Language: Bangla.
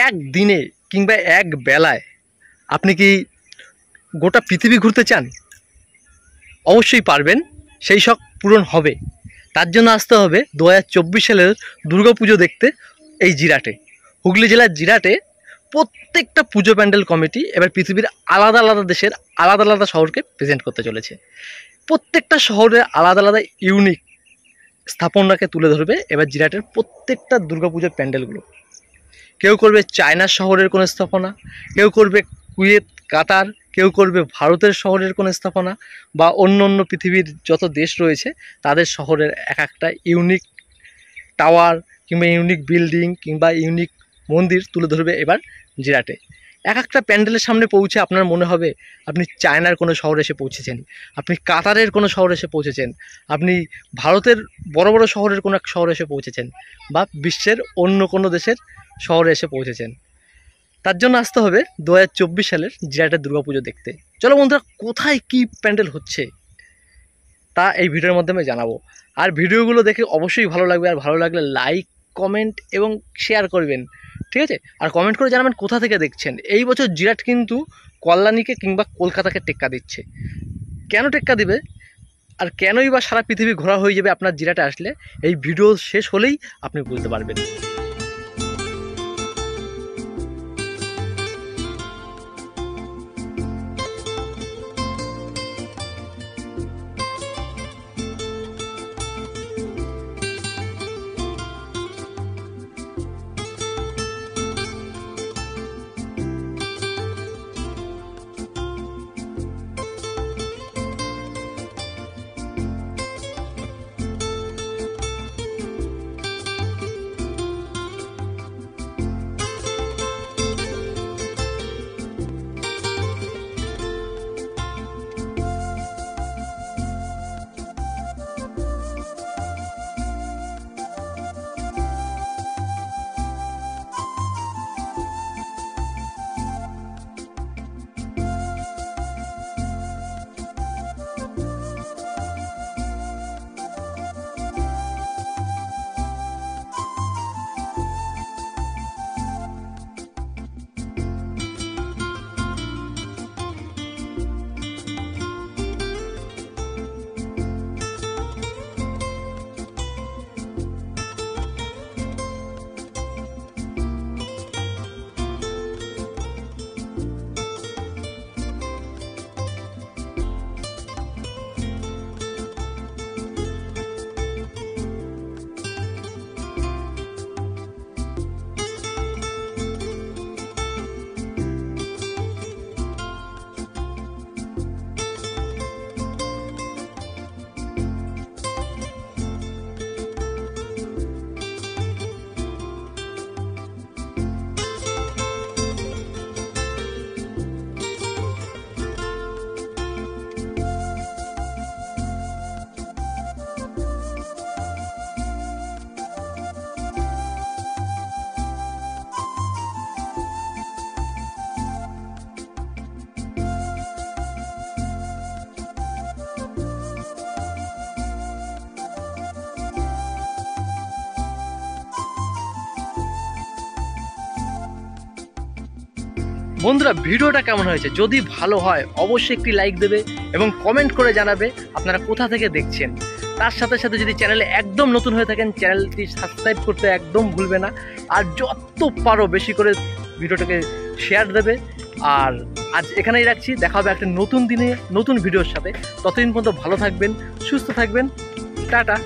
একদিনে কিংবা এক বেলায় আপনি কি গোটা পৃথিবী ঘুরতে চান? অবশ্যই পারবেন, সেই শখ পূরণ হবে। তার জন্য আসতে হবে 2024 সালের দুর্গাপুজো দেখতে এই জিরাটে। হুগলি জেলার জিরাটে প্রত্যেকটা পুজো প্যান্ডেল কমিটি এবার পৃথিবীর আলাদা আলাদা দেশের আলাদা আলাদা শহরকে প্রেজেন্ট করতে চলেছে। প্রত্যেকটা শহরে আলাদা আলাদা ইউনিক স্থাপনাকে তুলে ধরবে এবার জিরাটের প্রত্যেকটা দুর্গাপুজোর প্যান্ডেলগুলো। কেউ করবে চায়নার শহরের কোনো স্থাপনা, কেউ করবে কুয়েত, কাতার, কেউ করবে ভারতের শহরের কোনো স্থাপনা, বা অন্য অন্য পৃথিবীর যত দেশ রয়েছে তাদের শহরের এক একটা ইউনিক টাওয়ার কিংবা ইউনিক বিল্ডিং কিংবা ইউনিক মন্দির তুলে ধরবে এবার জিরাটে। এক একটা প্যান্ডেলের সামনে পৌঁছে আপনার মনে হবে আপনি চায়নার কোনো শহরে এসে পৌঁছেছেন, আপনি কাতারের কোনো শহরে এসে পৌঁছেছেন, আপনি ভারতের বড় বড় শহরের কোনো এক শহরে এসে পৌঁছেছেন, বা বিশ্বের অন্য কোনো দেশের শহরে এসে পৌঁছেছেন। তার জন্য আসতে হবে 2024 সালের জিরাটের দুর্গাপুজো দেখতে। চলো বন্ধুরা, কোথায় কি প্যান্ডেল হচ্ছে তা এই ভিডিওর মাধ্যমে জানাবো। আর ভিডিওগুলো দেখে অবশ্যই ভালো লাগবে, আর ভালো লাগলে লাইক, কমেন্ট এবং শেয়ার করবেন, ঠিক আছে? আর কমেন্ট করে জানাবেন কোথা থেকে দেখছেন। এই বছর জিরাট কিন্তু কল্যাণীকে কিংবা কলকাতাকে টেক্কা দিচ্ছে। কেন টেক্কা দিবে আর কেনই বা সারা পৃথিবী ঘোরা হয়ে যাবে আপনার জিরাটে আসলে, এই ভিডিও শেষ হলেই আপনি বুঝতে পারবেন। বন্ধুরা, ভিডিওটা কেমন হয়েছে? যদি ভালো হয় অবশ্যই একটি লাইক দেবে এবং কমেন্ট করে জানাবে আপনারা কোথা থেকে দেখছেন। তার সাথে সাথে যদি চ্যানেলে একদম নতুন হয়ে থাকেন চ্যানেলটি সাবস্ক্রাইব করতে একদম ভুলবে না। আর যত পারো বেশি করে ভিডিওটাকে শেয়ার দেবে। আর আজ এখানেই রাখছি, দেখা হবে একটা নতুন দিনে নতুন ভিডিওর সাথে। ততদিন পর্যন্ত ভালো থাকবেন, সুস্থ থাকবেন, টাটা।